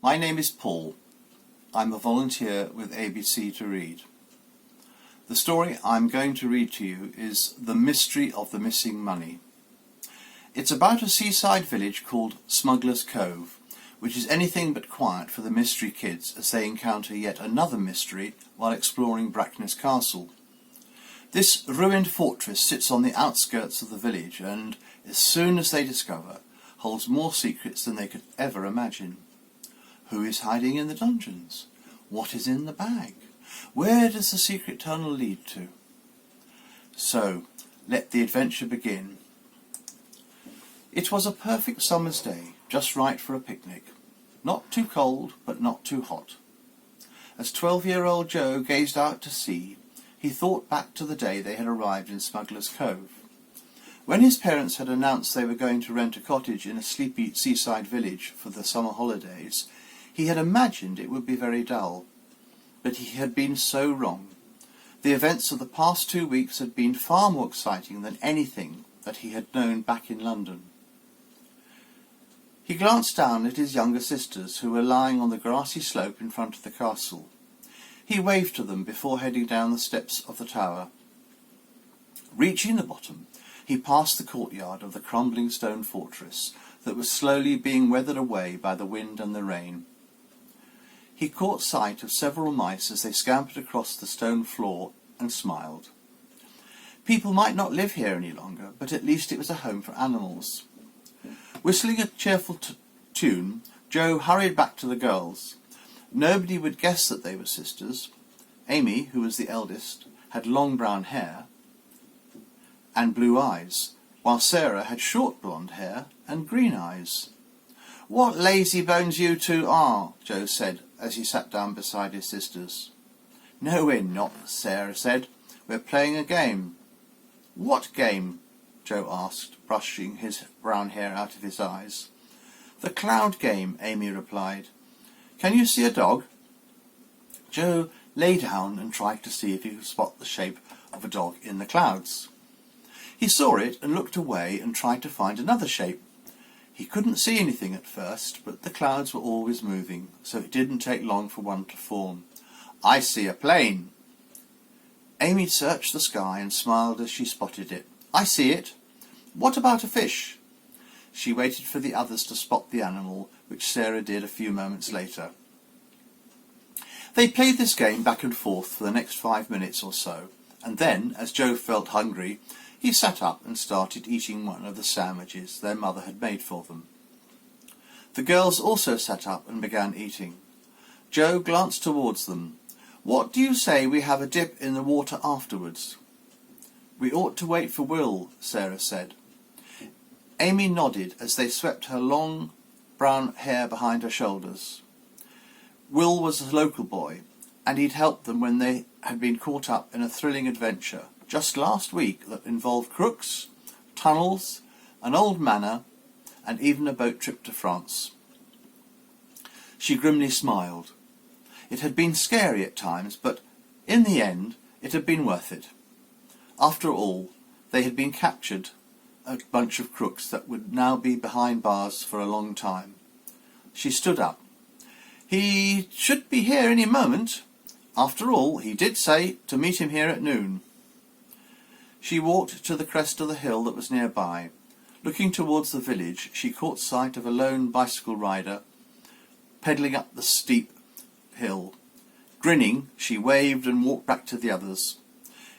My name is Paul. I'm a volunteer with ABC to Read. The story I'm going to read to you is The Mystery of the Missing Money. It's about a seaside village called Smuggler's Cove, which is anything but quiet for the mystery kids as they encounter yet another mystery while exploring Brackness Castle. This ruined fortress sits on the outskirts of the village and, as soon as they discover, holds more secrets than they could ever imagine. Who is hiding in the dungeons? What is in the bag? Where does the secret tunnel lead to? So, let the adventure begin. It was a perfect summer's day, just right for a picnic. Not too cold, but not too hot. As 12-year-old Joe gazed out to sea, he thought back to the day they had arrived in Smuggler's Cove. When his parents had announced they were going to rent a cottage in a sleepy seaside village for the summer holidays, he had imagined it would be very dull. But he had been so wrong. The events of the past 2 weeks had been far more exciting than anything that he had known back in London. He glanced down at his younger sisters, who were lying on the grassy slope in front of the castle. He waved to them before heading down the steps of the tower. Reaching the bottom, he passed the courtyard of the crumbling stone fortress that was slowly being weathered away by the wind and the rain. He caught sight of several mice as they scampered across the stone floor and smiled. People might not live here any longer, but at least it was a home for animals. Whistling a cheerful tune, Joe hurried back to the girls. Nobody would guess that they were sisters. Amy, who was the eldest, had long brown hair and blue eyes, while Sarah had short blonde hair and green eyes. "What lazy bones you two are," Joe said as he sat down beside his sisters. "No, we're not," Sarah said. "We're playing a game." "What game?" Joe asked, brushing his brown hair out of his eyes. "The cloud game," Amy replied. "Can you see a dog?" Joe lay down and tried to see if he could spot the shape of a dog in the clouds. He saw it and looked away and tried to find another shape. He couldn't see anything at first, but the clouds were always moving, so it didn't take long for one to form. "I see a plane." Amy searched the sky and smiled as she spotted it. "I see it. What about a fish?" She waited for the others to spot the animal, which Sarah did a few moments later. They played this game back and forth for the next 5 minutes or so, and then, as Joe felt hungry, he sat up and started eating one of the sandwiches their mother had made for them. The girls also sat up and began eating. Joe glanced towards them. "What do you say we have a dip in the water afterwards?" "We ought to wait for Will," Sarah said. Amy nodded as they swept her long brown hair behind her shoulders. Will was a local boy, and he'd helped them when they had been caught up in a thrilling adventure just last week that involved crooks, tunnels, an old manor, and even a boat trip to France. She grimly smiled. It had been scary at times, but in the end it had been worth it. After all, they had been captured, a bunch of crooks that would now be behind bars for a long time. She stood up. "He should be here any moment. After all, he did say to meet him here at noon." She walked to the crest of the hill that was nearby. Looking towards the village, she caught sight of a lone bicycle rider pedalling up the steep hill. Grinning, she waved and walked back to the others.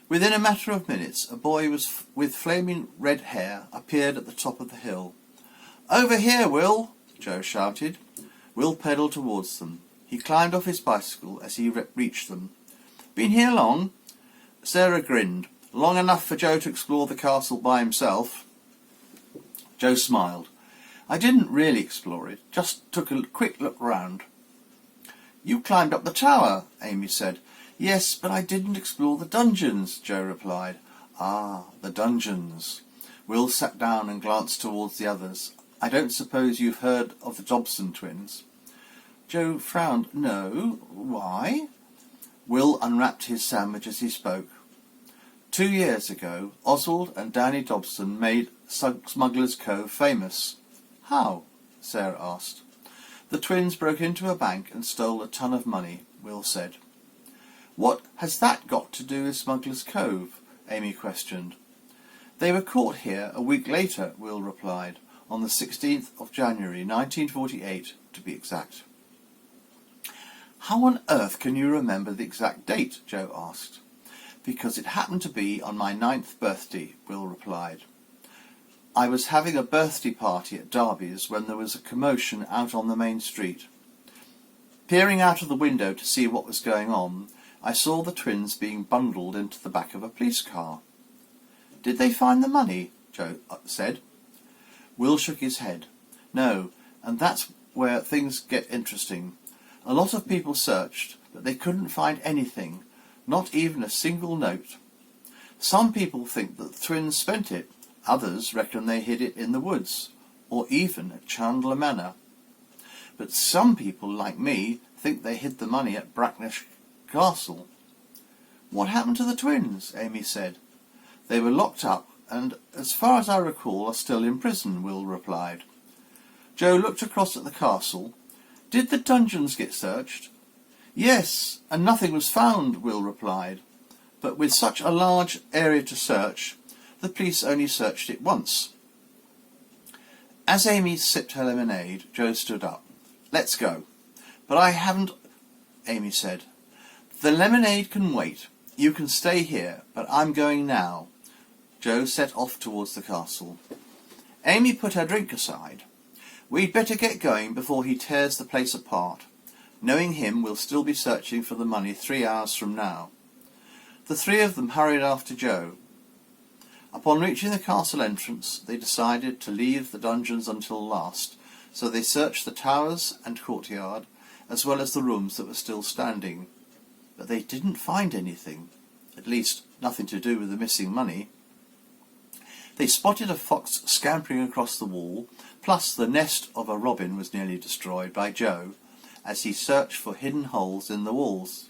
Within a matter of minutes, a boy with flaming red hair appeared at the top of the hill. "Over here, Will!" Joe shouted. Will pedalled towards them. He climbed off his bicycle as he reached them. "Been here long?" Sarah grinned. "Long enough for Joe to explore the castle by himself." Joe smiled. "I didn't really explore it, just took a quick look round." "You climbed up the tower," Amy said. "Yes, but I didn't explore the dungeons," Joe replied. "Ah, the dungeons." Will sat down and glanced towards the others. "I don't suppose you've heard of the Dobson twins?" Joe frowned. "No. Why?" Will unwrapped his sandwich as he spoke. 2 years ago, Oswald and Danny Dobson made Smuggler's Cove famous. "How?" Sarah asked. The twins broke into a bank and stole a ton of money, Will said. What has that got to do with Smuggler's Cove? Amy questioned. They were caught here a week later, Will replied, on the 16th of January 1948 to be exact. How on earth can you remember the exact date? Joe asked. Because it happened to be on my 9th birthday, Will replied. I was having a birthday party at Darby's when there was a commotion out on the main street. Peering out of the window to see what was going on, I saw the twins being bundled into the back of a police car. Did they find the money? Joe said. Will shook his head. No, and that's where things get interesting. A lot of people searched, but they couldn't find anything, not even a single note. Some people think that the twins spent it. Others reckon they hid it in the woods, or even at Chandler Manor. But some people, like me, think they hid the money at Bracknell Castle. What happened to the twins? Amy said. They were locked up, and, as far as I recall, are still in prison, Will replied. Joe looked across at the castle. Did the dungeons get searched? Yes, and nothing was found, Will replied. But with such a large area to search, the police only searched it once. As Amy sipped her lemonade, Joe stood up. Let's go. But I haven't, Amy said. The lemonade can wait. You can stay here, but I'm going now. Joe set off towards the castle. Amy put her drink aside. We'd better get going before he tears the place apart. Knowing him, we'll still be searching for the money 3 hours from now. The three of them hurried after Joe. Upon reaching the castle entrance, they decided to leave the dungeons until last, so they searched the towers and courtyard, as well as the rooms that were still standing. But they didn't find anything, at least nothing to do with the missing money. They spotted a fox scampering across the wall, plus the nest of a robin was nearly destroyed by Joe, as he searched for hidden holes in the walls.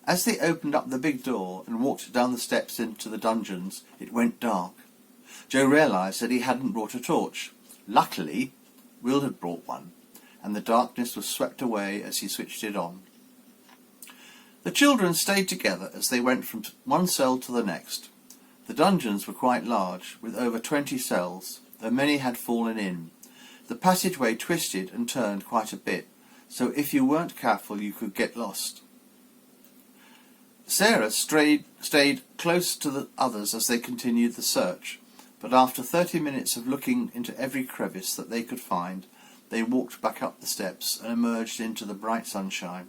As they opened up the big door and walked down the steps into the dungeons, it went dark. Joe realised that he hadn't brought a torch. Luckily, Will had brought one, and the darkness was swept away as he switched it on. The children stayed together as they went from one cell to the next. The dungeons were quite large, with over 20 cells, though many had fallen in. The passageway twisted and turned quite a bit, so if you weren't careful you could get lost. Sarah stayed close to the others as they continued the search, but after 30 minutes of looking into every crevice that they could find, they walked back up the steps and emerged into the bright sunshine.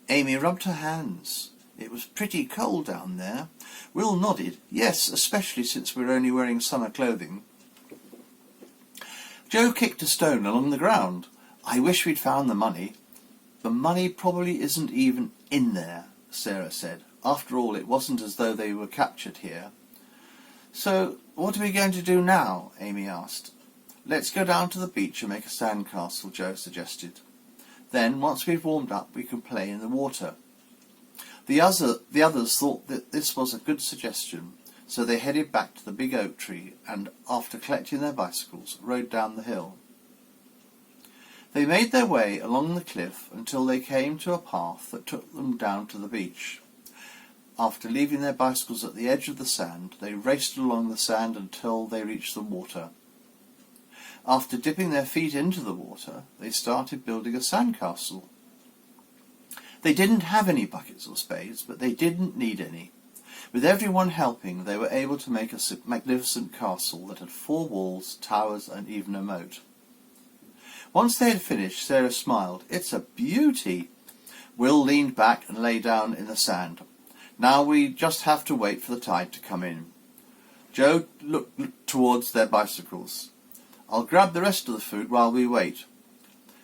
Amy rubbed her hands. It was pretty cold down there. Will nodded. Yes, especially since we're only wearing summer clothing. Joe kicked a stone along the ground. I wish we'd found the money. The money probably isn't even in there, Sarah said. After all, it wasn't as though they were captured here. So, what are we going to do now? Amy asked. Let's go down to the beach and make a sandcastle, Joe suggested. Then, once we've warmed up, we can play in the water. The others thought that this was a good suggestion, so they headed back to the big oak tree and, after collecting their bicycles, rode down the hill. They made their way along the cliff until they came to a path that took them down to the beach. After leaving their bicycles at the edge of the sand, they raced along the sand until they reached the water. After dipping their feet into the water, they started building a sandcastle. They didn't have any buckets or spades, but they didn't need any. With everyone helping, they were able to make a magnificent castle that had 4 walls, towers, and even a moat. Once they had finished, Sarah smiled. It's a beauty. Will leaned back and lay down in the sand. Now we just have to wait for the tide to come in. Joe looked towards their bicycles. I'll grab the rest of the food while we wait.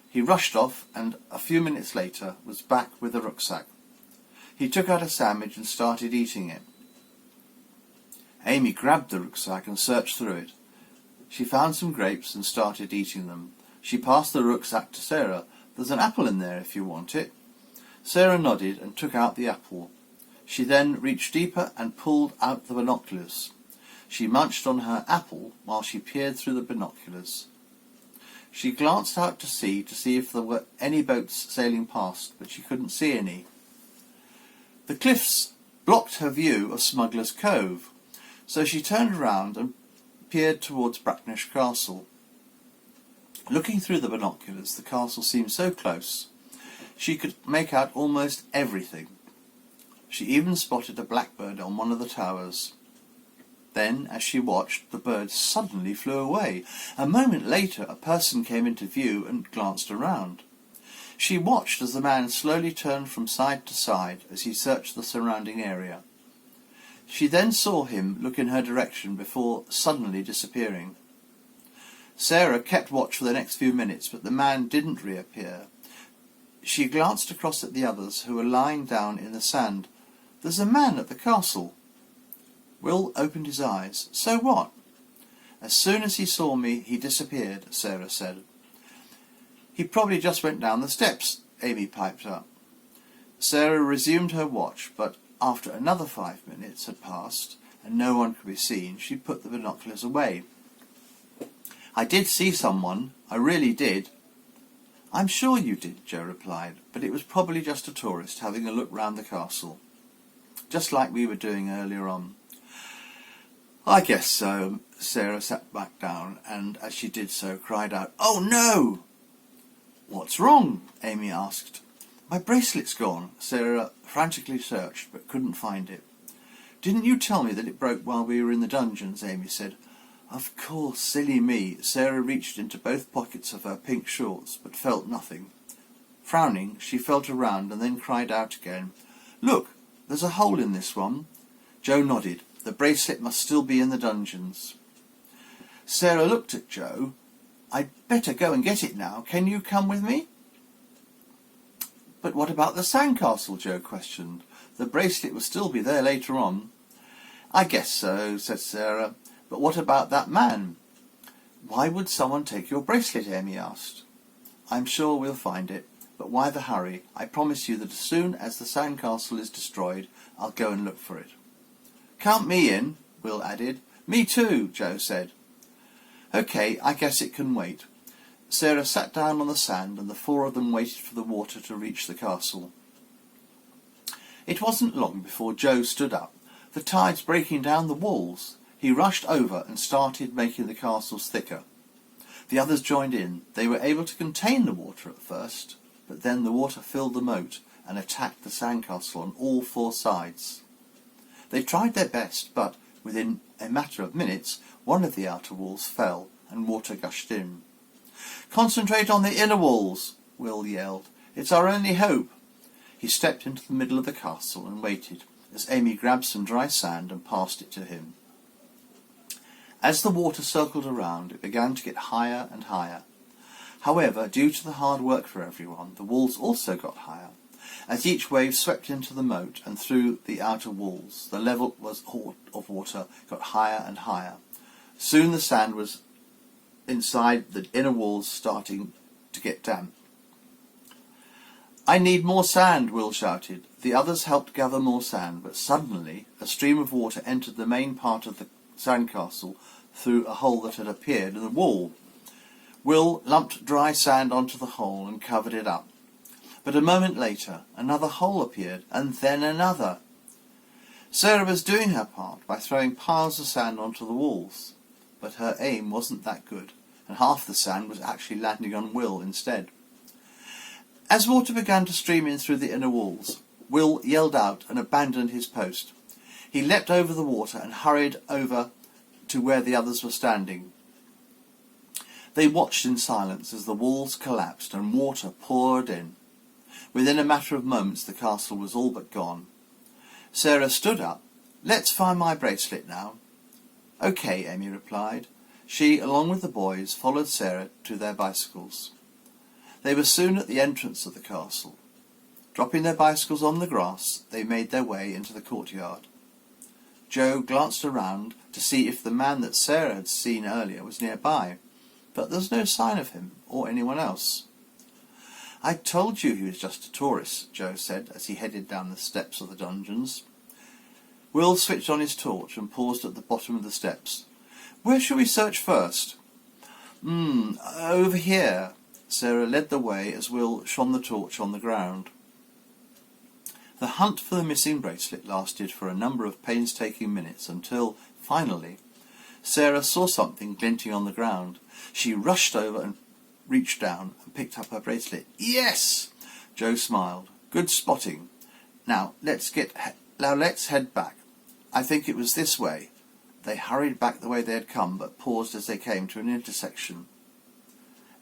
He rushed off and, a few minutes later, was back with a rucksack. He took out a sandwich and started eating it. Amy grabbed the rucksack and searched through it. She found some grapes and started eating them. She passed the rucksack to Sarah. There's an apple in there if you want it. Sarah nodded and took out the apple. She then reached deeper and pulled out the binoculars. She munched on her apple while she peered through the binoculars. She glanced out to sea to see if there were any boats sailing past, but she couldn't see any. The cliffs blocked her view of Smuggler's Cove, so she turned round and peered towards Bracknell Castle. Looking through the binoculars, the castle seemed so close. She could make out almost everything. She even spotted a blackbird on one of the towers. Then, as she watched, the bird suddenly flew away. A moment later, a person came into view and glanced around. She watched as the man slowly turned from side to side as he searched the surrounding area. She then saw him look in her direction before suddenly disappearing. Sarah kept watch for the next few minutes, but the man didn't reappear. She glanced across at the others, who were lying down in the sand. "There's a man at the castle." Will opened his eyes. "So what?" "As soon as he saw me, he disappeared," Sarah said. "He probably just went down the steps," Amy piped up. Sarah resumed her watch, but after another 5 minutes had passed and no one could be seen, she put the binoculars away. "I did see someone, I really did." "I'm sure you did," Joe replied, "but it was probably just a tourist having a look round the castle, just like we were doing earlier on." "I guess so." Sarah sat back down and, as she did so, cried out, "Oh no!" "What's wrong?" Amy asked. "My bracelet's gone." Sarah frantically searched but couldn't find it. "Didn't you tell me that it broke while we were in the dungeons?" Amy said. "Of course, silly me." Sarah reached into both pockets of her pink shorts but felt nothing. Frowning, she felt around and then cried out again, "Look, there's a hole in this one." Joe nodded. The bracelet must still be in the dungeons. Sarah looked at Joe. "I'd better go and get it now. Can you come with me?" "But what about the sandcastle?" Joe questioned. "The bracelet will still be there later on." "I guess so," said Sarah. "But what about that man?" "Why would someone take your bracelet?" Amy asked. "I'm sure we'll find it. But why the hurry? I promise you that as soon as the sandcastle is destroyed, I'll go and look for it." "Count me in," Will added. "Me too," Joe said. "OK, I guess it can wait." Sarah sat down on the sand and the four of them waited for the water to reach the castle. It wasn't long before Joe stood up. The tide's breaking down the walls. He rushed over and started making the castles thicker. The others joined in. They were able to contain the water at first, but then the water filled the moat and attacked the sandcastle on all four sides. They tried their best, but within a matter of minutes, one of the outer walls fell and water gushed in. "Concentrate on the inner walls," Will yelled. "It's our only hope." He stepped into the middle of the castle and waited as Amy grabbed some dry sand and passed it to him. As the water circled around, it began to get higher and higher. However, due to the hard work for everyone, the walls also got higher. As each wave swept into the moat and through the outer walls, the level of water got higher and higher. Soon the sand was inside the inner walls starting to get damp. "I need more sand," Will shouted. The others helped gather more sand, but suddenly a stream of water entered the main part of the sandcastle through a hole that had appeared in the wall. Will lumped dry sand onto the hole and covered it up. But a moment later, another hole appeared, and then another. Sarah was doing her part by throwing piles of sand onto the walls, but her aim wasn't that good, and half the sand was actually landing on Will instead. As water began to stream in through the inner walls, Will yelled out and abandoned his post. He leapt over the water and hurried over to where the others were standing. They watched in silence as the walls collapsed and water poured in. Within a matter of moments the castle was all but gone. Sarah stood up. "Let's find my bracelet now." "OK," Amy replied. She, along with the boys, followed Sarah to their bicycles. They were soon at the entrance of the castle. Dropping their bicycles on the grass, they made their way into the courtyard. Joe glanced around to see if the man that Sarah had seen earlier was nearby, but there was no sign of him or anyone else. "I told you he was just a tourist," Joe said as he headed down the steps of the dungeons. Will switched on his torch and paused at the bottom of the steps. "Where shall we search first?" Over here." Sarah led the way as Will shone the torch on the ground. The hunt for the missing bracelet lasted for a number of painstaking minutes until, finally, Sarah saw something glinting on the ground. She rushed over and reached down and picked up her bracelet. "Yes!" Joe smiled. "Good spotting. Now let's head back. I think it was this way." They hurried back the way they had come, but paused as they came to an intersection.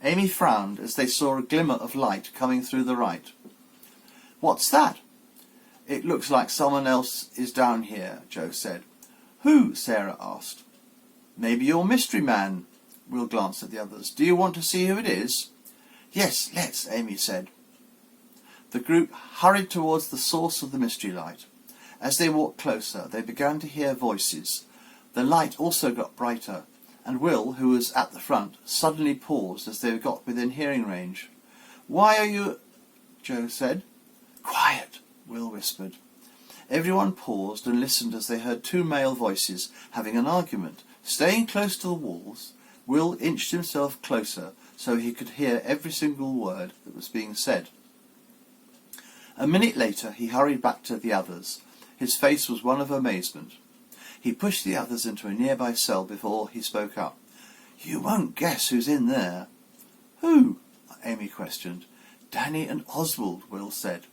Amy frowned as they saw a glimmer of light coming through the right. "What's that?" "It looks like someone else is down here," Joe said. "Who?" Sarah asked. "Maybe your mystery man." Will glanced at the others. "Do you want to see who it is?" "Yes, let's," Amy said. The group hurried towards the source of the mystery light. As they walked closer, they began to hear voices. The light also got brighter, and Will, who was at the front, suddenly paused as they got within hearing range. "Why are you—" Joe said. "Quiet," Will whispered. Everyone paused and listened as they heard two male voices having an argument. Staying close to the walls, Will inched himself closer so he could hear every single word that was being said. A minute later he hurried back to the others. His face was one of amazement. He pushed the others into a nearby cell before he spoke up. "You won't guess who's in there." "Who?" Amy questioned. "Danny and Oswald," Will said.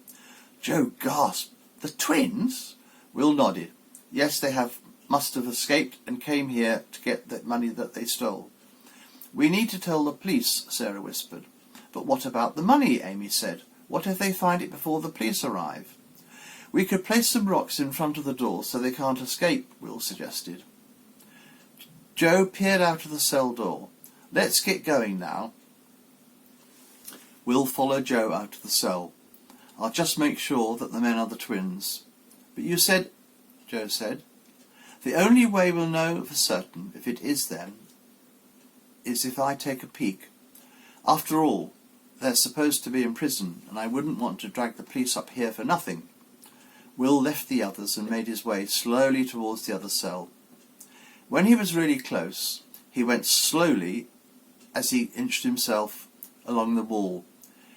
Joe gasped. "The twins?" Will nodded. "Yes, they must have escaped and came here to get the money that they stole." "We need to tell the police," Sarah whispered. "But what about the money?" Amy said. "What if they find it before the police arrive?" "We could place some rocks in front of the door so they can't escape," Will suggested. Joe peered out of the cell door. "Let's get going now." Will followed Joe out of the cell. "I'll just make sure that the men are the twins." "But you said—" Joe said. "The only way we'll know for certain if it is them is if I take a peek. After all, they're supposed to be in prison, and I wouldn't want to drag the police up here for nothing." Will left the others and made his way slowly towards the other cell. When he was really close, he went slowly as he inched himself along the wall.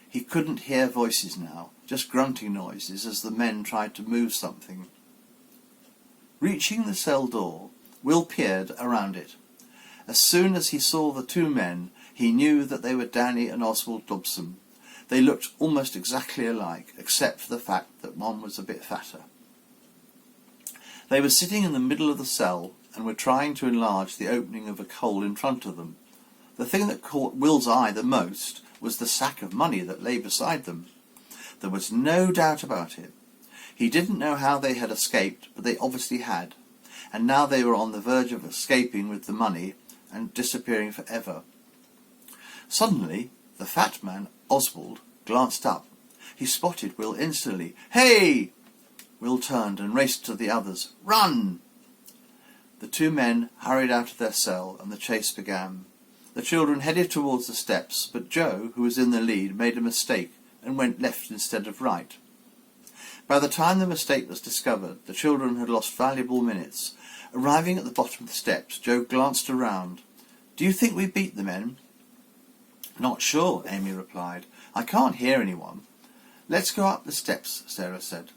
He couldn't hear voices now, just grunting noises as the men tried to move something. Reaching the cell door, Will peered around it. As soon as he saw the two men, he knew that they were Danny and Oswald Dobson. They looked almost exactly alike, except for the fact that one was a bit fatter. They were sitting in the middle of the cell and were trying to enlarge the opening of a hole in front of them. The thing that caught Will's eye the most was the sack of money that lay beside them. There was no doubt about it. He didn't know how they had escaped, but they obviously had, and now they were on the verge of escaping with the money and disappearing forever. Suddenly, the fat man, Oswald, glanced up. He spotted Will instantly. "Hey!" Will turned and raced to the others. "Run!" The two men hurried out of their cell and the chase began. The children headed towards the steps, but Joe, who was in the lead, made a mistake and went left instead of right. By the time the mistake was discovered, the children had lost valuable minutes. Arriving at the bottom of the steps, Joe glanced around. "Do you think we beat the men?" "Not sure," Amy replied. "I can't hear anyone." "Let's go up the steps," Sarah said.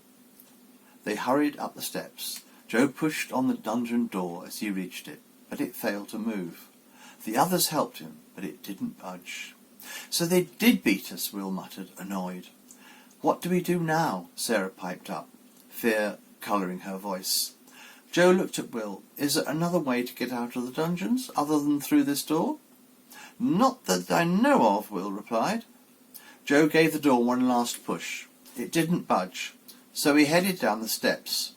They hurried up the steps. Joe pushed on the dungeon door as he reached it, but it failed to move. The others helped him, but it didn't budge. "So they did beat us," Will muttered, annoyed. "What do we do now?" Sarah piped up, fear colouring her voice. Joe looked at Will. "Is there another way to get out of the dungeons, other than through this door?" "Not that I know of," Will replied. Joe gave the door one last push. It didn't budge, so he headed down the steps.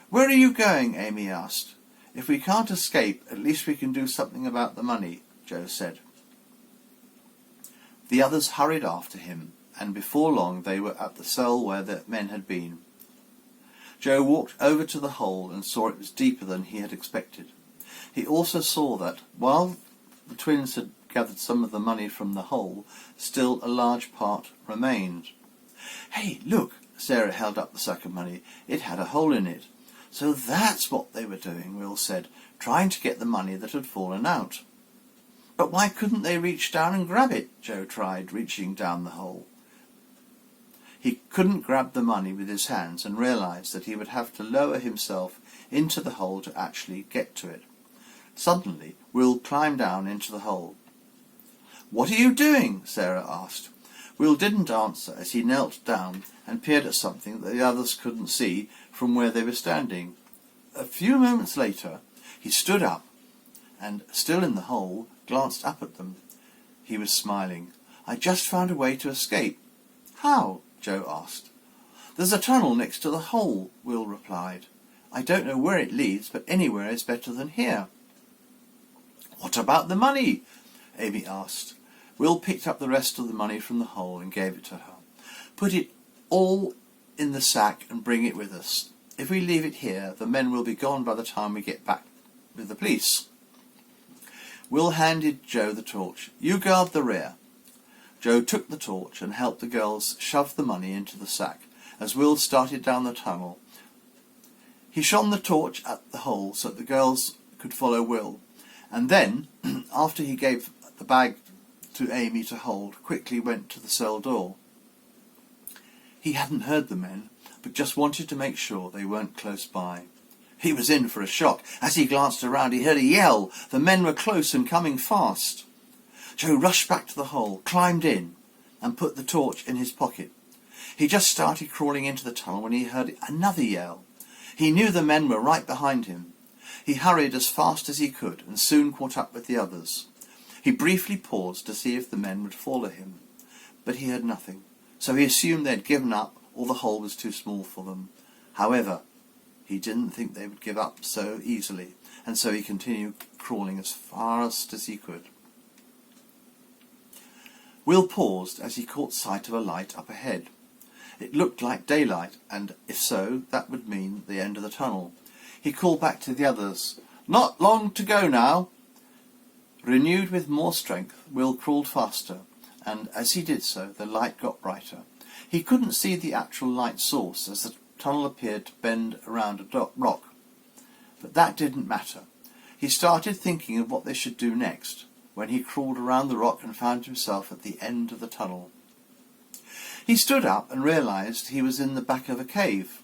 "Where are you going?" Amy asked. "If we can't escape, at least we can do something about the money," Joe said. The others hurried after him, and before long they were at the cell where the men had been. Joe walked over to the hole and saw it was deeper than he had expected. He also saw that, while the twins had gathered some of the money from the hole, still a large part remained. "Hey, look!" Sarah held up the sack of money. "It had a hole in it." "So that's what they were doing," Will said, "trying to get the money that had fallen out." But why couldn't they reach down and grab it? Joe tried, reaching down the hole. He couldn't grab the money with his hands and realised that he would have to lower himself into the hole to actually get to it. Suddenly, Will climbed down into the hole. "What are you doing?" Sarah asked. Will didn't answer as he knelt down and peered at something that the others couldn't see from where they were standing. A few moments later, he stood up and, still in the hole, glanced up at them. He was smiling. "I just found a way to escape." "How?" Joe asked. "There's a tunnel next to the hole," Will replied. "I don't know where it leads, but anywhere is better than here." "What about the money?" Amy asked. Will picked up the rest of the money from the hole and gave it to her. "Put it all in the sack and bring it with us. If we leave it here, the men will be gone by the time we get back with the police." Will handed Joe the torch. "You guard the rear." Joe took the torch and helped the girls shove the money into the sack as Will started down the tunnel. He shone the torch at the hole so that the girls could follow Will, and then, after he gave the bag to Amy to hold, quickly went to the cell door. He hadn't heard the men, but just wanted to make sure they weren't close by. He was in for a shock. As he glanced around, he heard a yell. The men were close and coming fast. Joe rushed back to the hole, climbed in, and put the torch in his pocket. He just started crawling into the tunnel when he heard another yell. He knew the men were right behind him. He hurried as fast as he could and soon caught up with the others. He briefly paused to see if the men would follow him, but he heard nothing, so he assumed they had given up or the hole was too small for them. However, he didn't think they would give up so easily, and so he continued crawling as fast as he could. Will paused as he caught sight of a light up ahead. It looked like daylight, and if so, that would mean the end of the tunnel. He called back to the others, "Not long to go now." Renewed with more strength, Will crawled faster, and as he did so, the light got brighter. He couldn't see the actual light source as the tunnel appeared to bend around a rock, but that didn't matter. He started thinking of what they should do next, when he crawled around the rock and found himself at the end of the tunnel. He stood up and realised he was in the back of a cave.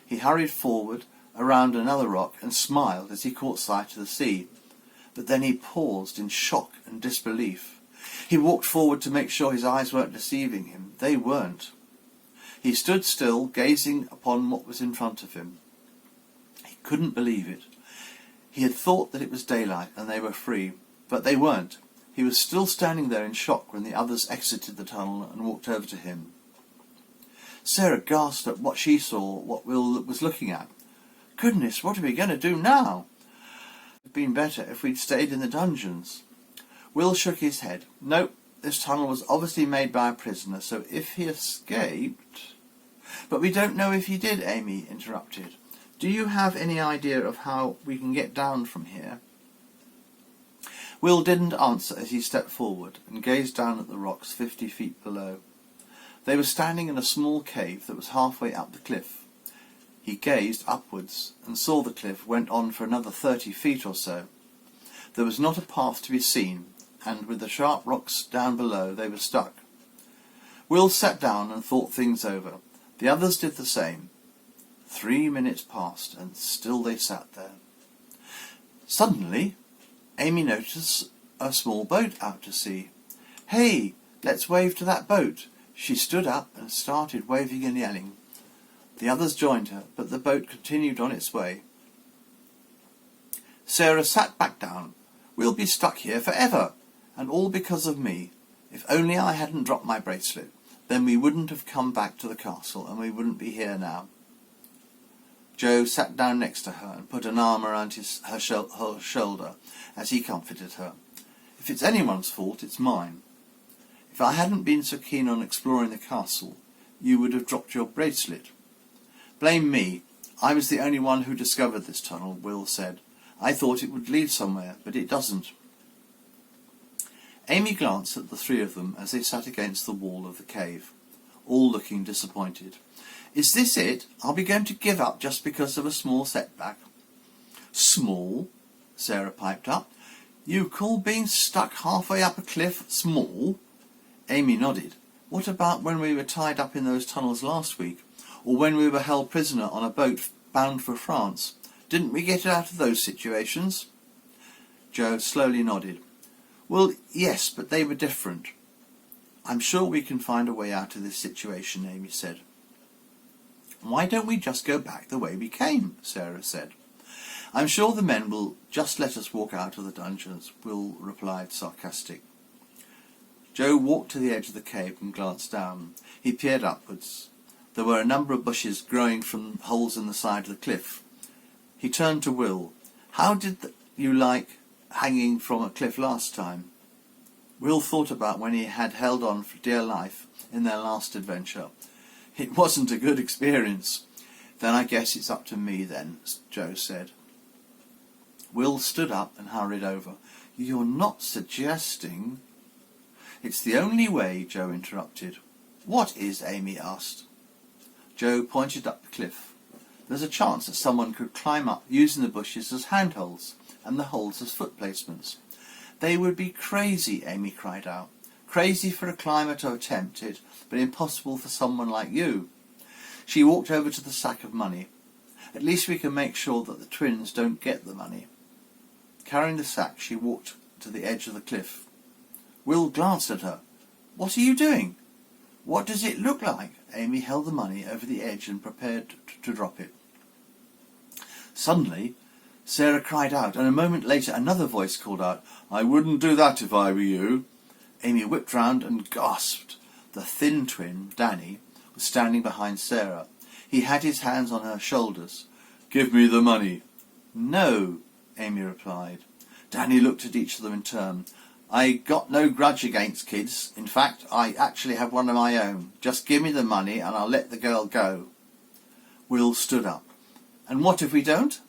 He hurried forward around another rock and smiled as he caught sight of the sea. But then he paused in shock and disbelief. He walked forward to make sure his eyes weren't deceiving him. They weren't. He stood still, gazing upon what was in front of him. He couldn't believe it. He had thought that it was daylight and they were free, but they weren't. He was still standing there in shock when the others exited the tunnel and walked over to him. Sarah gasped at what she saw, what Will was looking at. "Goodness, what are we going to do now?" "It would have been better if we'd stayed in the dungeons." Will shook his head. "Nope, this tunnel was obviously made by a prisoner, so if he escaped—" "But we don't know if he did," Amy interrupted. "Do you have any idea of how we can get down from here?" Will didn't answer as he stepped forward and gazed down at the rocks 50 feet below. They were standing in a small cave that was halfway up the cliff. He gazed upwards and saw the cliff went on for another 30 feet or so. There was not a path to be seen, and with the sharp rocks down below they were stuck. Will sat down and thought things over. The others did the same. 3 minutes passed, and still they sat there. Suddenly, Amy noticed a small boat out to sea. "Hey, let's wave to that boat." She stood up and started waving and yelling. The others joined her, but the boat continued on its way. Sarah sat back down. "We'll be stuck here forever, and all because of me. If only I hadn't dropped my bracelet, then we wouldn't have come back to the castle, and we wouldn't be here now." Joe sat down next to her and put an arm around her shoulder as he comforted her. "If it's anyone's fault, it's mine. If I hadn't been so keen on exploring the castle, you would have dropped your bracelet." "Blame me. I was the only one who discovered this tunnel," Will said. "I thought it would lead somewhere, but it doesn't." Amy glanced at the three of them as they sat against the wall of the cave, all looking disappointed. "Is this it? Are we going to give up just because of a small setback?" "Small?" Sarah piped up. You call being stuck halfway up a cliff small? Amy nodded. What about when we were tied up in those tunnels last week? Or when we were held prisoner on a boat bound for France? Didn't we get out of those situations? Joe slowly nodded. Well, yes, but they were different. I'm sure we can find a way out of this situation, Amy said. Why don't we just go back the way we came? Sarah said. I'm sure the men will just let us walk out of the dungeons, Will replied, sarcastic. Joe walked to the edge of the cave and glanced down. He peered upwards. There were a number of bushes growing from holes in the side of the cliff. He turned to Will. How did you like hanging from a cliff last time? Will thought about when he had held on for dear life in their last adventure. It wasn't a good experience. Then I guess it's up to me then, Joe said. Will stood up and hurried over. You're not suggesting... It's the only way, Joe interrupted. What is? Amy asked. Joe pointed up the cliff. There's a chance that someone could climb up using the bushes as handholds and the holes as foot placements. They would be crazy, Amy cried out. Crazy for a climber to attempt it, but impossible for someone like you. She walked over to the sack of money. At least we can make sure that the twins don't get the money. Carrying the sack, she walked to the edge of the cliff. Will glanced at her. What are you doing? What does it look like? Amy held the money over the edge and prepared to drop it. Suddenly, Sarah cried out, and a moment later another voice called out, I wouldn't do that if I were you. Amy whipped round and gasped. The thin twin, Danny, was standing behind Sarah. He had his hands on her shoulders. Give me the money. No, Amy replied. Danny looked at each of them in turn. I got no grudge against kids. In fact, I actually have one of my own. Just give me the money and I'll let the girl go. Will stood up. And what if we don't?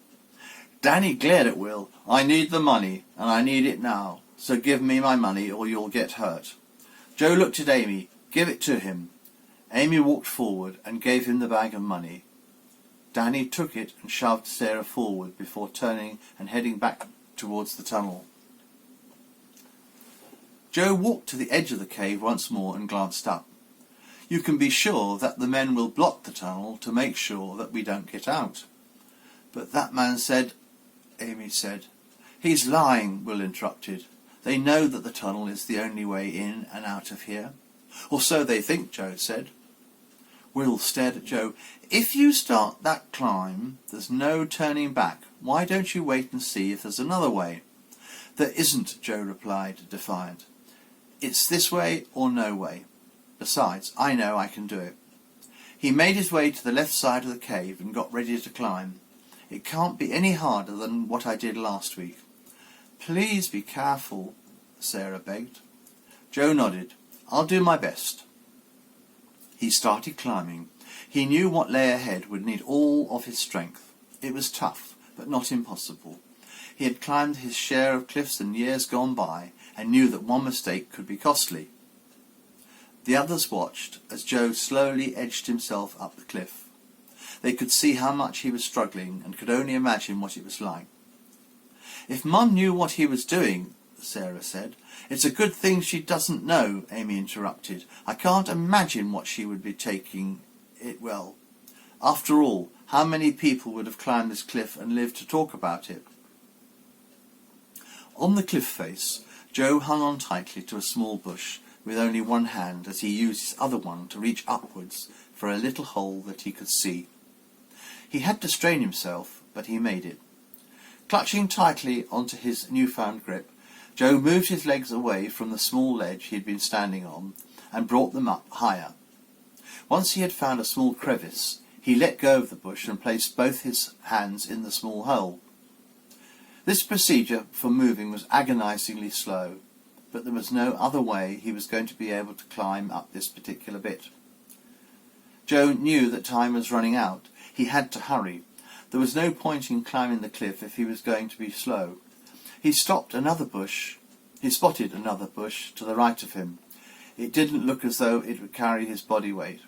Danny glared at Will. I need the money, and I need it now. So give me my money or you'll get hurt. Joe looked at Amy. Give it to him. Amy walked forward and gave him the bag of money. Danny took it and shoved Sarah forward before turning and heading back towards the tunnel. Joe walked to the edge of the cave once more and glanced up. You can be sure that the men will block the tunnel to make sure that we don't get out. But that man said... Amy said. He's lying, Will interrupted. They know that the tunnel is the only way in and out of here. Or so they think, Joe said. Will stared at Joe. If you start that climb, there's no turning back. Why don't you wait and see if there's another way? There isn't, Joe replied, defiant. It's this way or no way. Besides, I know I can do it. He made his way to the left side of the cave and got ready to climb. It can't be any harder than what I did last week. Please be careful, Sarah begged. Joe nodded. I'll do my best. He started climbing. He knew what lay ahead would need all of his strength. It was tough, but not impossible. He had climbed his share of cliffs in years gone by, and knew that one mistake could be costly. The others watched as Joe slowly edged himself up the cliff. They could see how much he was struggling and could only imagine what it was like. If Mum knew what he was doing, Sarah said. It's a good thing she doesn't know, Amy interrupted. I can't imagine what she would be taking it well. After all, how many people would have climbed this cliff and lived to talk about it? On the cliff face, Joe hung on tightly to a small bush with only one hand as he used his other one to reach upwards for a little hole that he could see. He had to strain himself, but he made it. Clutching tightly onto his newfound grip, Joe moved his legs away from the small ledge he had been standing on and brought them up higher. Once he had found a small crevice, he let go of the bush and placed both his hands in the small hole. This procedure for moving was agonizingly slow, but there was no other way he was going to be able to climb up this particular bit. Joe knew that time was running out. He had to hurry. There was no point in climbing the cliff if he was going to be slow. He spotted another bush to the right of him. It didn't look as though it would carry his body weight.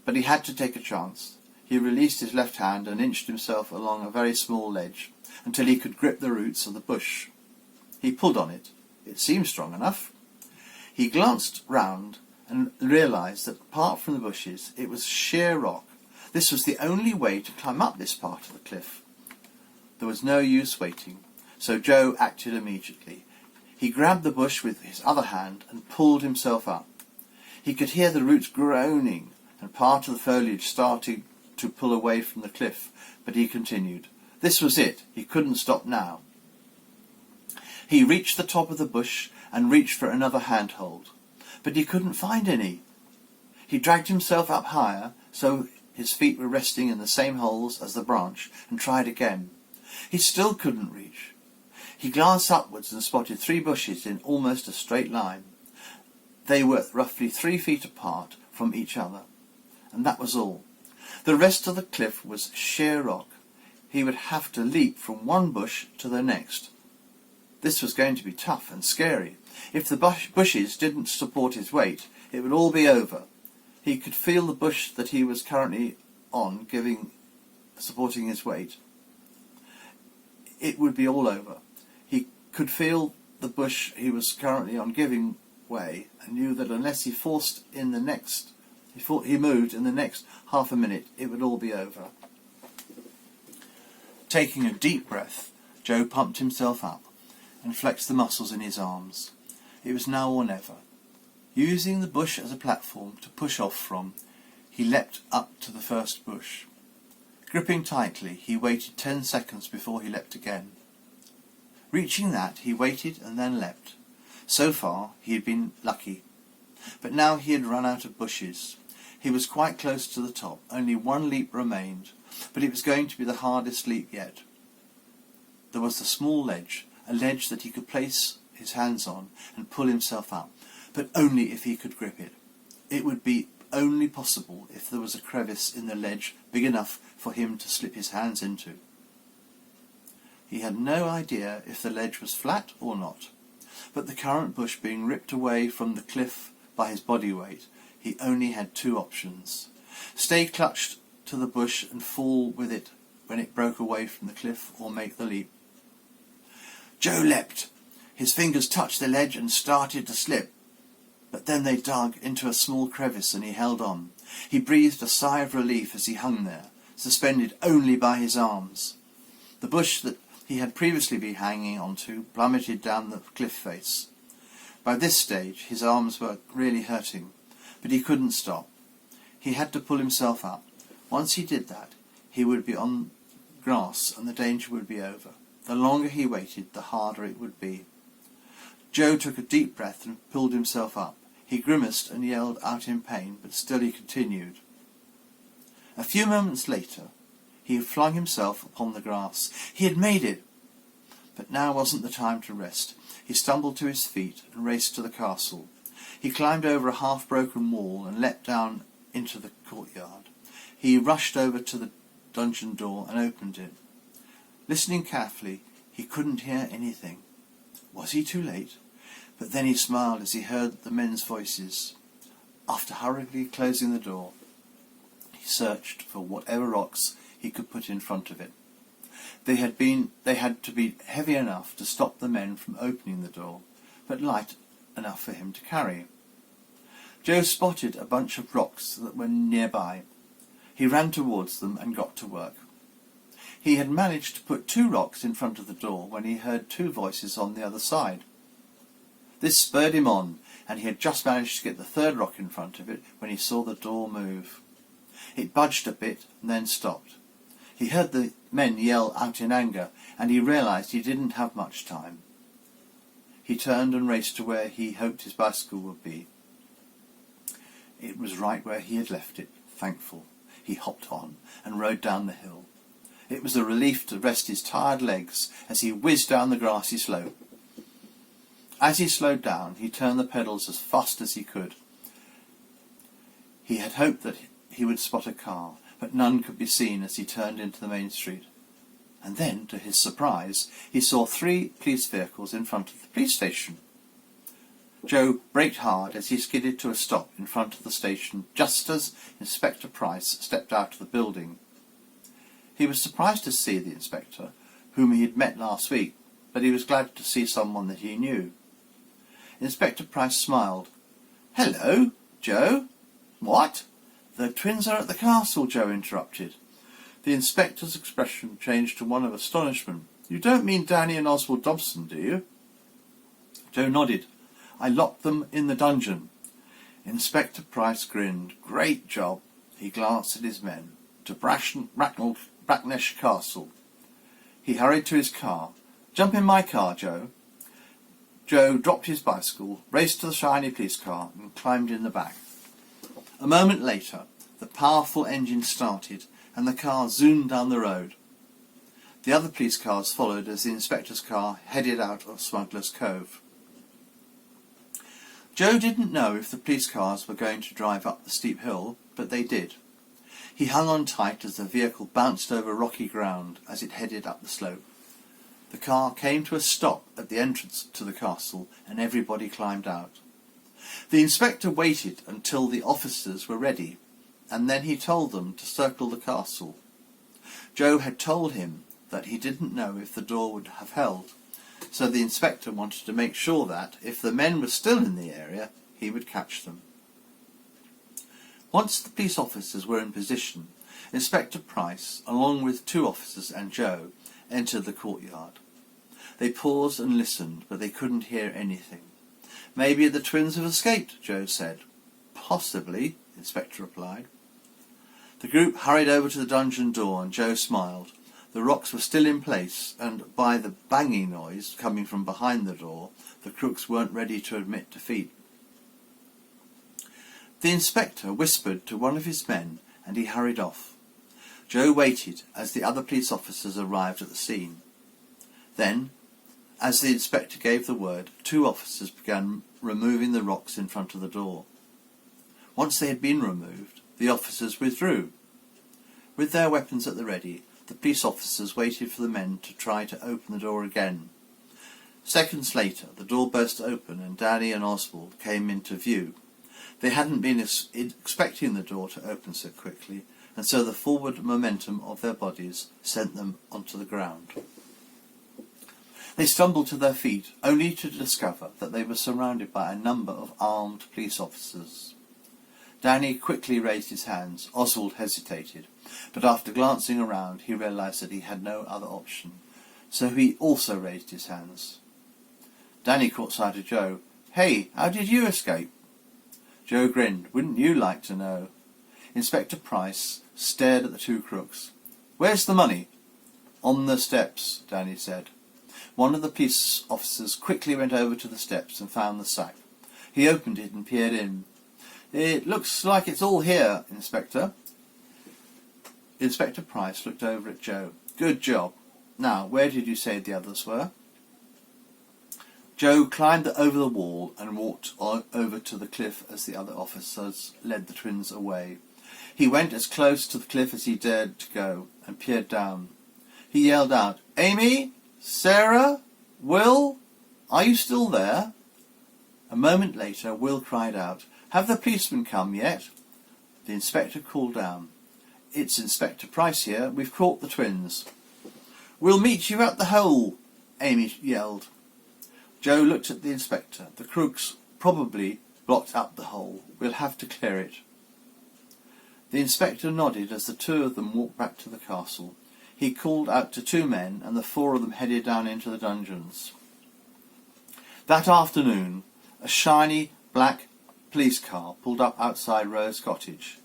But he had to take a chance. He released his left hand and inched himself along a very small ledge until he could grip the roots of the bush. He pulled on it. It seemed strong enough. He glanced round and realised that apart from the bushes, it was sheer rock. This was the only way to climb up this part of the cliff. There was no use waiting, so Joe acted immediately. He grabbed the bush with his other hand and pulled himself up. He could hear the roots groaning and part of the foliage starting to pull away from the cliff, but he continued. This was it. He couldn't stop now. He reached the top of the bush and reached for another handhold, but he couldn't find any. He dragged himself up higher so his feet were resting in the same holes as the branch and tried again. He still couldn't reach. He glanced upwards and spotted 3 bushes in almost a straight line. They were roughly 3 feet apart from each other, and that was all. The rest of the cliff was sheer rock. He would have to leap from one bush to the next. This was going to be tough and scary. If the bushes didn't support his weight, it would all be over. He could feel the bush that he was currently on supporting his weight. It would be all over. He could feel the bush he was currently on giving way, and knew that unless he moved in the next half a minute, it would all be over. Taking a deep breath, Joe pumped himself up and flexed the muscles in his arms. It was now or never. Using the bush as a platform to push off from, he leapt up to the first bush. Gripping tightly, he waited 10 seconds before he leapt again. Reaching that, he waited and then leapt. So far, he had been lucky. But now he had run out of bushes. He was quite close to the top. Only one leap remained, but it was going to be the hardest leap yet. There was the small ledge, a ledge that he could place his hands on and pull himself up, but only if he could grip it. It would be only possible if there was a crevice in the ledge big enough for him to slip his hands into. He had no idea if the ledge was flat or not, but the current bush being ripped away from the cliff by his body weight, he only had 2 options. Stay clutched to the bush and fall with it when it broke away from the cliff, or make the leap. Joe leapt. His fingers touched the ledge and started to slip, but then they dug into a small crevice and he held on. He breathed a sigh of relief as he hung there, suspended only by his arms. The bush that he had previously been hanging onto plummeted down the cliff face. By this stage his arms were really hurting, but he couldn't stop. He had to pull himself up. Once he did that, he would be on grass and the danger would be over. The longer he waited, the harder it would be. Joe took a deep breath and pulled himself up. He grimaced and yelled out in pain, but still he continued. A few moments later, he had flung himself upon the grass. He had made it! But now wasn't the time to rest. He stumbled to his feet and raced to the castle. He climbed over a half-broken wall and leapt down into the courtyard. He rushed over to the dungeon door and opened it. Listening carefully, he couldn't hear anything. Was he too late? But then he smiled as he heard the men's voices. After hurriedly closing the door, he searched for whatever rocks he could put in front of it. They had to be heavy enough to stop the men from opening the door, but light enough for him to carry. Joe spotted a bunch of rocks that were nearby. He ran towards them and got to work. He had managed to put 2 rocks in front of the door when he heard 2 voices on the other side. This spurred him on, and he had just managed to get the 3rd rock in front of it when he saw the door move. It budged a bit and then stopped. He heard the men yell out in anger, and he realised he didn't have much time. He turned and raced to where he hoped his bicycle would be. It was right where he had left it, thankful. He hopped on and rode down the hill. It was a relief to rest his tired legs as he whizzed down the grassy slope. As he slowed down, he turned the pedals as fast as he could. He had hoped that he would spot a car, but none could be seen as he turned into the main street. And then, to his surprise, he saw 3 police vehicles in front of the police station. Joe braked hard as he skidded to a stop in front of the station just as Inspector Price stepped out of the building. He was surprised to see the inspector, whom he had met last week. but he was glad to see someone that he knew. Inspector Price smiled. "Hello, Joe." "What?" "The twins are at the castle," Joe interrupted. The inspector's expression changed to one of astonishment. "You don't mean Danny and Oswald Dobson, do you?" Joe nodded. "I locked them in the dungeon." Inspector Price grinned. "Great job." He glanced at his men. "To Bracknell Castle." He hurried to his car. "Jump in my car, Joe." Joe dropped his bicycle, raced to the shiny police car, and climbed in the back. A moment later, the powerful engine started, and the car zoomed down the road. The other police cars followed as the inspector's car headed out of Smuggler's Cove. Joe didn't know if the police cars were going to drive up the steep hill, but they did. He hung on tight as the vehicle bounced over rocky ground as it headed up the slope. The car came to a stop at the entrance to the castle, and everybody climbed out. The inspector waited until the officers were ready, and then he told them to circle the castle. Joe had told him that he didn't know if the door would have held, so the inspector wanted to make sure that, if the men were still in the area, he would catch them. Once the police officers were in position, Inspector Price, along with 2 officers and Joe, entered the courtyard. They paused and listened, but they couldn't hear anything. "Maybe the twins have escaped," Joe said. "Possibly," the inspector replied. The group hurried over to the dungeon door, and Joe smiled. The rocks were still in place, and by the banging noise coming from behind the door, the crooks weren't ready to admit defeat. The inspector whispered to one of his men, and he hurried off. Joe waited as the other police officers arrived at the scene. Then, as the inspector gave the word, 2 officers began removing the rocks in front of the door. Once they had been removed, the officers withdrew. With their weapons at the ready, the police officers waited for the men to try to open the door again. Seconds later, the door burst open and Danny and Oswald came into view. They hadn't been expecting the door to open so quickly, and so the forward momentum of their bodies sent them onto the ground. They stumbled to their feet, only to discover that they were surrounded by a number of armed police officers. Danny quickly raised his hands. Oswald hesitated, but after glancing around he realised that he had no other option, so he also raised his hands. Danny caught sight of Joe. "Hey, how did you escape?" Joe grinned. "Wouldn't you like to know?" Inspector Price stared at the 2 crooks. "Where's the money?" "On the steps," Danny said. One of the police officers quickly went over to the steps and found the sack. He opened it and peered in. "It looks like it's all here, Inspector." Inspector Price looked over at Joe. "Good job. Now, where did you say the others were?" Joe climbed over the wall and walked over to the cliff as the other officers led the twins away. He went as close to the cliff as he dared to go and peered down. He yelled out, "Amy? Sarah? Will? Are you still there?" A moment later, Will cried out, "Have the policemen come yet?" The inspector called down, "It's Inspector Price here. We've caught the twins." "We'll meet you at the hole," Amy yelled. Joe looked at the inspector. "The crooks probably blocked up the hole. We'll have to clear it." The inspector nodded as the 2 of them walked back to the castle. He called out to 2 men, and the 4 of them headed down into the dungeons. That afternoon, a shiny black police car pulled up outside Rose Cottage.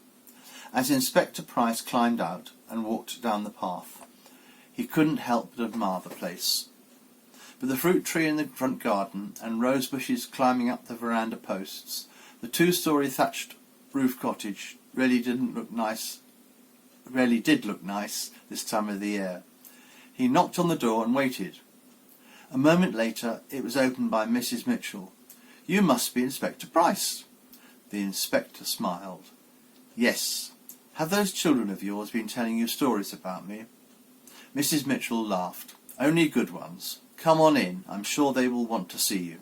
As Inspector Price climbed out and walked down the path, he couldn't help but admire the place. With the fruit tree in the front garden and rose bushes climbing up the veranda posts, the 2-story thatched roof cottage really did look nice this time of the year. He knocked on the door and waited. A moment later it was opened by Mrs. Mitchell. "You must be Inspector Price." The inspector smiled. "Yes. Have those children of yours been telling you stories about me?" Mrs. Mitchell laughed. "Only good ones. Come on in. I'm sure they will want to see you."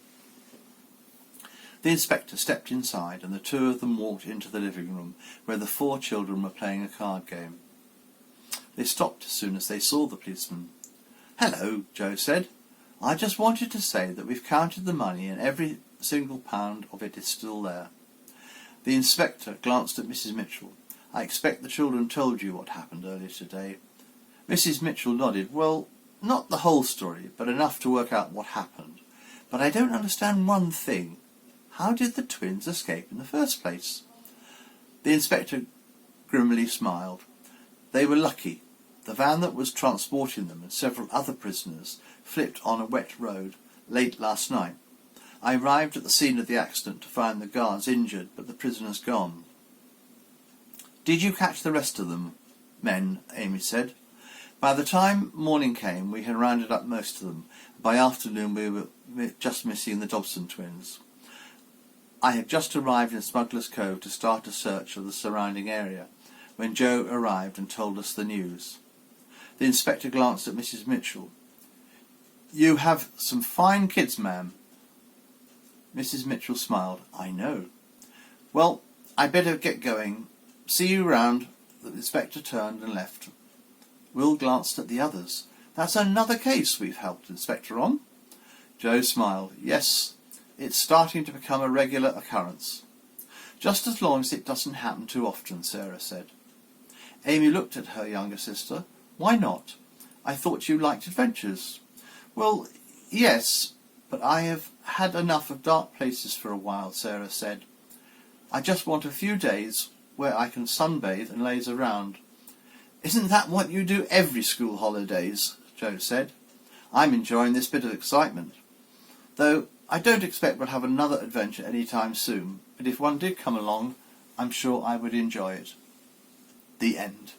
The inspector stepped inside, and the 2 of them walked into the living room, where the 4 children were playing a card game. They stopped as soon as they saw the policeman. "Hello," Joe said. I just wanted to say that we've counted the money and every single pound of it is still there. The inspector glanced at Mrs. Mitchell. I expect the children told you what happened earlier today. Mrs. Mitchell nodded. Well, not the whole story, but enough to work out what happened. But I don't understand one thing. How did the twins escape in the first place? The inspector grimly smiled. They were lucky. The van that was transporting them and several other prisoners flipped on a wet road late last night. I arrived at the scene of the accident to find the guards injured, but the prisoners gone. Did you catch the rest of them, men? Amy said. By the time morning came, we had rounded up most of them. By afternoon, we were just missing the Dobson twins. I had just arrived in Smuggler's Cove to start a search of the surrounding area, when Joe arrived and told us the news. The inspector glanced at Mrs. Mitchell. You have some fine kids, ma'am. Mrs. Mitchell smiled. I know. Well, I'd better get going. See you round. The inspector turned and left. Will glanced at the others. That's another case we've helped Inspector on. Joe smiled. Yes, it's starting to become a regular occurrence. Just as long as it doesn't happen too often, Sarah said. Amy looked at her younger sister. Why not? I thought you liked adventures. Well, yes, but I have had enough of dark places for a while, Sarah said. I just want a few days where I can sunbathe and laze around. Isn't that what you do every school holidays? Joe said. I'm enjoying this bit of excitement. Though I don't expect we'll have another adventure any time soon, but if one did come along, I'm sure I would enjoy it. The end.